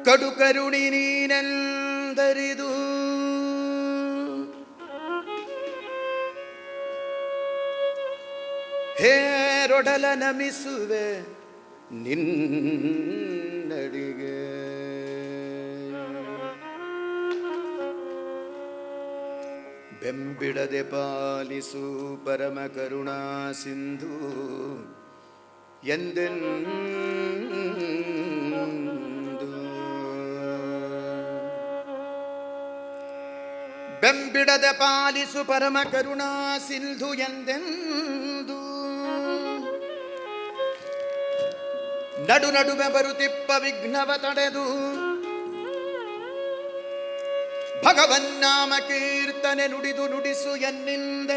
ಕಡು ಕರುಣಿ ನೀನೆಂದರಿದು ಹೇರೊಡಲ ನಮಿಸುವೆ ನಿನ್ನಡಿಗೆ. ಬೆಂಬಿಡದೆ ಪಾಲಿಸು ಪರಮ ಕರುಣಾ ಸಿಂಧು ಎಂದೆಂದು. ಬೆಂಬಿಡದೆ ಪಾಲಿಸು ಪರಮ ಕರುಣಾ ಸಿಂಧು ಎಂದೆಂದು. ನಡು ನಡುವೆ ಬರುತ್ತಿಪ್ಪ ವಿಘ್ನವ ತಡೆದು ಭಗವನ್ನಾಮ ಕೀರ್ತನೆ ನುಡಿದು ನುಡಿಸು ಎನ್ನಿಂದ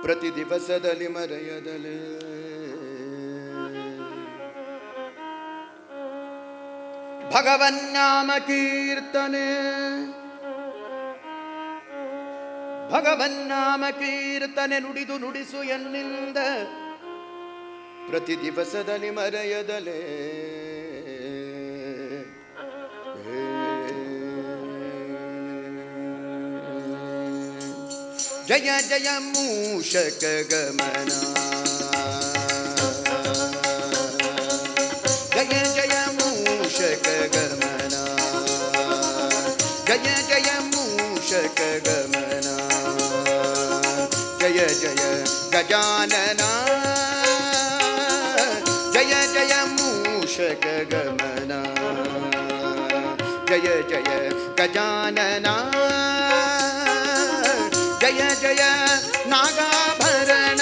ಪ್ರತಿ ದಿವಸದಲ್ಲಿ ಮರೆಯದಲೇ. ಭಗವನ್ನಾಮ ಕೀರ್ತನೆ ಭಗವನ್ನಾಮ ಕೀರ್ತನೆ ನುಡಿದು ನುಡಿಸು ಎನ್ನಿಂದ ಪ್ರತಿ ದಿವಸದಲ್ಲಿ ಮರೆಯದಲೇ. ಜಯ ಜಯ ಮೂಷಕ ಗಮನ, ಜಯ ಜಯ ಮೂಷಕ ಗಮನ, ಜಯ ಜಯ ಮೂಷಕ ಗಮನ, ಜಯ ಜಯ ಗಜಾನನ, ಜಯ ಜಯ ಮೂಷಕ ಗಮನ, ಜಯ ಜಯ ಗಜಾನನ, ಜಯ ಜಯ ನಾಗಾಭರಣ,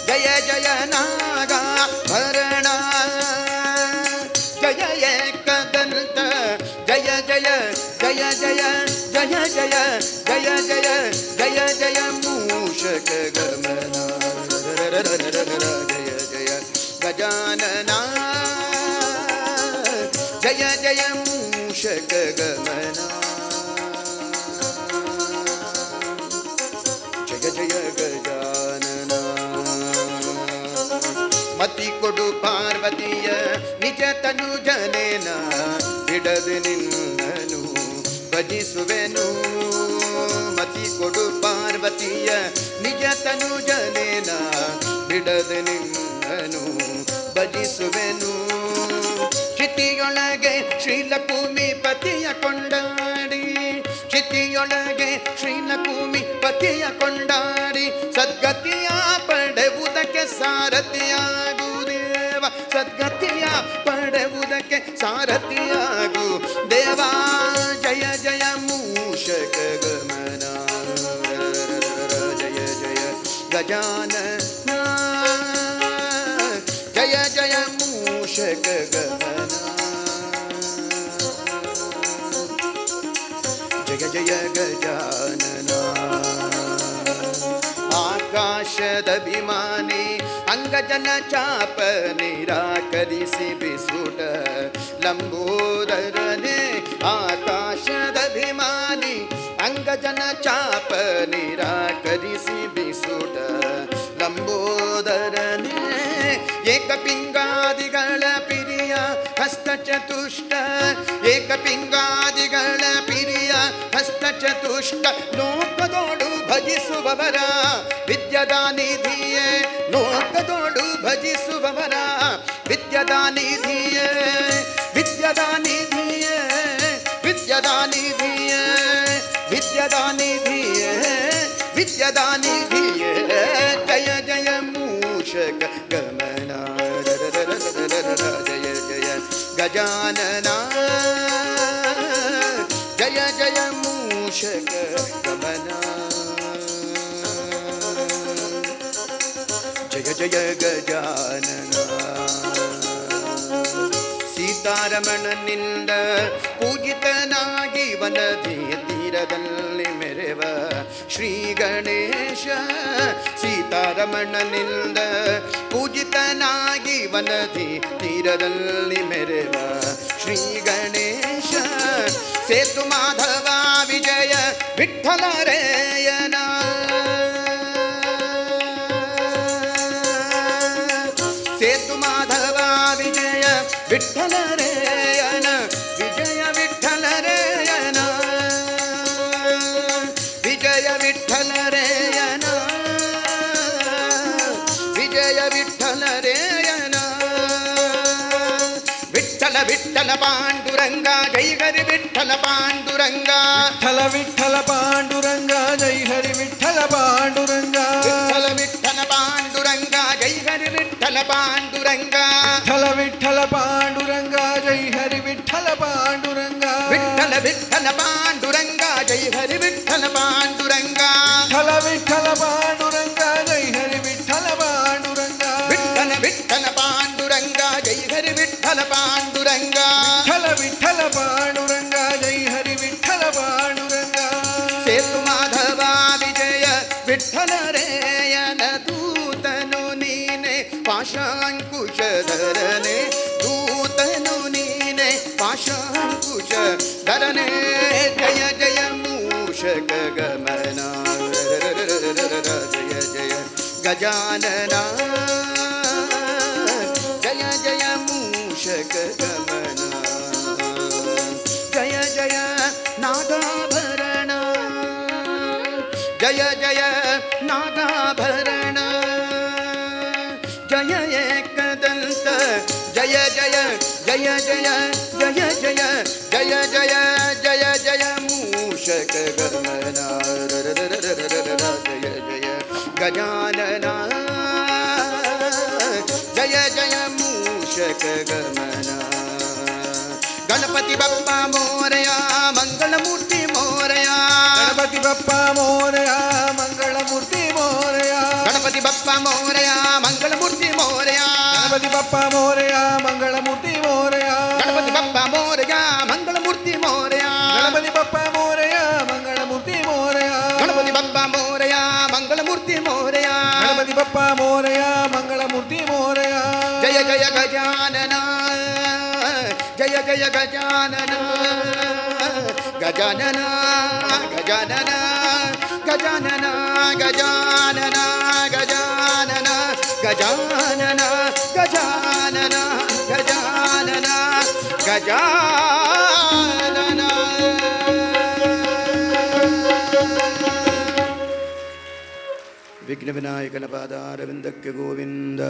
ಜಯ ಜಯ ನಾಗಾಭರಣ, ಜಯ ಏಕದಂತ, ಜಯ ಜಯ ಜಯ ಜಯ ಜಯ ಜಯ ಜಯ ಜಯ ಜಯ ಜಯ ಮೂಷಕ ಗಮನ, ಜಯ ಜಯ ಗಜಾನನ, ಜಯ ಜಯ ಮೂಷಕ ಗಮನ, ಜಯ ಜಯ ಗಜಾನನ. ಮತಿ ಕೊಡು ಪಾರ್ವತಿಯ ನಿಜ ತನು ಜನೇನ, ಬಿಡದು ನಿನ್ನನು ಭಜಿಸುವೆನು. ಮತಿ ಕೊಡು ಪಾರ್ವತಿಯ ನಿಜ ತನು ಜನೇನ, ಬಿಡದು ನಿನ್ನನು ಭಜಿಸುವೆನು. ಚಿತಿಯೊಳಗೆ ಶ್ರೀಲಕುಮಿ ಪತಿಯ ಕೊಂಡಾಡಿ, ಚಿತಿಯೊಳಗೆ ಶ್ರೀಲಕುಮಿ ಪತಿಯ ಕೊಂಡಾಡಿ, ಸದ್ಗತಿಯ ಪಡೆಯುವುದಕ್ಕೆ ಸಾರಥಿಯಾಗು ದೇವ, ಸದ್ಗತಿಯ ಪಡೆಯುವುದಕ್ಕೆ ಸಾರಥಿಯಾಗು ದೇವ. ಜಯ ಜಯ ಮೂಷಕ ಗಮನ, ಜಯ ಜಯ ಗಜಾನನ, ಜಯ ಜಯ ಮೂಷಕ ಗಮನ, ಜಯ ಜಯ ಗಜಾನನ. ಆಕಾಶದಭಿಮಾನಿ ಅಂಗಜನ ಚಾಪ ನಿರಾಕರಿಸಿ ಬಿಸುಟ ಲಂಬೋದರನೆ, ಆಕಾಶದಭಿಮಾನಿ ಅಂಗಜನ ಚಾಪ ನಿರಾಕರಿಸಿ ಬಿಸುಟ ಲಂಬೋದರನೆ. ಏಕಪಿಂಗಾದಿಗಳ ಪಿರಿಯ ಹಸ್ತಚತುಷ್ಟ, ಏಕಪಿಂಗಾದಿಗಳ ಪಿರಿಯ ಹಸ್ತಚತುಷ್ಟ, ಲೋಕದೋಡು ಭಜಿಸುವವರ ವಿದ್ಯದಾನಿಧಿಯೇ, ಲೋಕದೋಡು ಭಜಿಸುವವರ ವಿದ್ಯದಾನಿಧಿಯೇ, ವಿದ್ಯದಾನಿಧಿಯೇ, ವಿದ್ಯದಾನಿಧಿಯೇ, ವಿದ್ಯದಾನಿಧಿಯೇ, ವಿದ್ಯದಾನಿಧಿಯೇ. ಜಯ ಜಯ ಮೂಷಕ ಗಮನ, ಜಯ ಜಯ ಗಜಾನನ, ಜಯ ಜಯ ಮೂಷಕ ಗಮನ, ಜಯ ಜಯ ಗಜಾನನ. ಸೀತಾರಮಣನಿಂದ ಪೂಜಿತನಾಗಿ ವನದಿ ತೀರದಲ್ಲಿ ಮೆರೆವ ಶ್ರೀ ಗಣೇಶ, ಸೀತಾರಮಣನಿಂದ ಪೂಜಿತನಾಗಿ ವನದಿ ತೀರದಲ್ಲಿ ಮೆರೆವ ಶ್ರೀ ಗಣೇಶ. ಸೇತು ಮಾಧವ ವಿಜಯ ವಿಠ್ಠಲರೇಯನ, ಸೇತು ಮಾಧವ ವಿಜಯ ವಿಠ್ಠಲರೇಯನ ವಿಜಯ ವಿಠ್ಠಲರೇಯನ ವಿಜಯ ವಿಠ್ಠಲರೇಯನ ವಿಜಯ ವಿಠ್ಠಲರೇಯನ ವಿಠ್ಠಲ ವಿಠ್ಠಲ ಪಾಂಡುರಂಗ ಜೈ ಹರಿ ವಿಠ್ಠಲ ಪಾಂಡುರಂಗ ವಿಠ್ಠಲ ವಿಠ್ಠಲ ಪಾಂಡುರಂಗ ಜೈ ಹರಿ ವಿಠ್ಠಲ ಪಾಂಡುರಂಗ ವಿಠ್ಠಲ ವಿಠ್ಠಲ ಪಾಂಡುರಂಗ ಜೈ ಹರಿ ವಿಠ್ಠಲ ಪಾಂಡುರಂಗ ವಿಠ್ಠಲ ವಿಠ್ಠಲ ಪಾಂಡುರಂಗ ಜೈ ಹರಿ ವಿಠ್ಠಲ ಪಾಂಡುರಂಗ ವಿಠ್ಠಲ ವಿಠ್ಠಲ ಪಾಂಡುರಂಗ ಜೈ ಹರಿ ವಿಠ್ಠಲ ಪಾಂಡುರಂಗ ವಿಠ್ಠಲ ವಿಠ್ಠಲ ಪಾಂಡುರಂಗ ಜೈ ಹರಿ ವಿಠ್ಠಲ ಪಾಂಡುರಂಗ ವಿಠ್ಠಲ ವಿಠ್ಠಲ ಪಾಂಡುರಂಗ ಜೈ ಹರಿ ವಿಠ್ಠಲ ಪಾಂಡುರಂಗ ವಿಠ್ಠಲ ವಿಠ್ಠಲ ಪಾಂಡುರಂಗ ಜೈ ಹರಿ ವಿಠ್ಠಲ ಪಾಂಡುರಂಗ ಸೇತು ಮಾಧವ ವಿಜಯ ವಿಠ್ಠಲರೇಯನ ದೂತನು ನೀನೆ ಪಾಶಾಂಕುಶಧರನೆ ದೂತನು ನೀನೆ ಪಾಶಾಂಕುಶಧರನೆ ಜಯ ಜಯ ಮೂಷಕ ಗಮನ ಜಯ ಜಯ ಗಜಾನನ ಜಯ ಜಯ ಮೂಷಕ ಗಮನ ಜಯ ಜಯ ನಾಗಾಭರಣ ಜಯ ಜಯ ನಾಗಾಭರಣ ಜಯ ಏಕದಂತ ಜಯ ಜಯ ಜಯ ಜಯ ಜಯ ಜಯ ಜಯ ಜಯ ಜಯ ಜಯ ಮೂಷಕ ಗಮನ ಜಯ ಜಯ ಗಜಾನನ ಜಯ ಜಯ ಮೂಷಕ ಗಮನ ಗಣಪತಿ ಬಪ್ಪ ಮೋರಯ ಮಂಗಳಮೂರ್ತಿ ಮೋರಯ ಗಣಪತಿ ಬಪ್ಪ ಮೋರಯ ಮಂಗಳಮೂರ್ತಿ ಮೋರಯ ಗಣಪತಿ ಬಪ್ಪ ಮೋರಯ ಮಂಗಳಮೂರ್ತಿ ಮೋರಯ ಗಣಪತಿ ಬಪ್ಪ ಮೋರಯ ಮಂಗಳಮೂರ್ತಿ ಮೋರಯ ಗಣಪತಿ ಬಪ್ಪ ಮೋರಯ ಮಂಗಳಮೂರ್ತಿ ಮೋರಯ ಗಣಪತಿ ಬಪ್ಪ ಮೋರಯ ಮಂಗಳಮೂರ್ತಿ ಮೋರಯ ಗಣಪತಿ ಬಪ್ಪ ಮೋರಯ ಮಂಗಳಮೂರ್ತಿ ಮೋರಯ ಗಣಪತಿ ಬಪ್ಪ ಮೋರಯ ಮಂಗಳಮೂರ್ತಿ ಮೋರಯ ಜಯ ಜಯ ಗಜಾನನ ಜಯ ಜಯ ಗಜಾನನ ಗಜಾನನ ಗಜಾನನ ಗಜಾನನ ಗಜಾನನ ಗಜಾನನ ಗಜಾನನ ಗಜಾನನ ಗಜಾನನ ಗಜಾನನ ವಿಘ್ನ ವಿನಾಯಕನ ಪಾದಾರವಿಂದಕ್ಕೆ ಗೋವಿಂದ.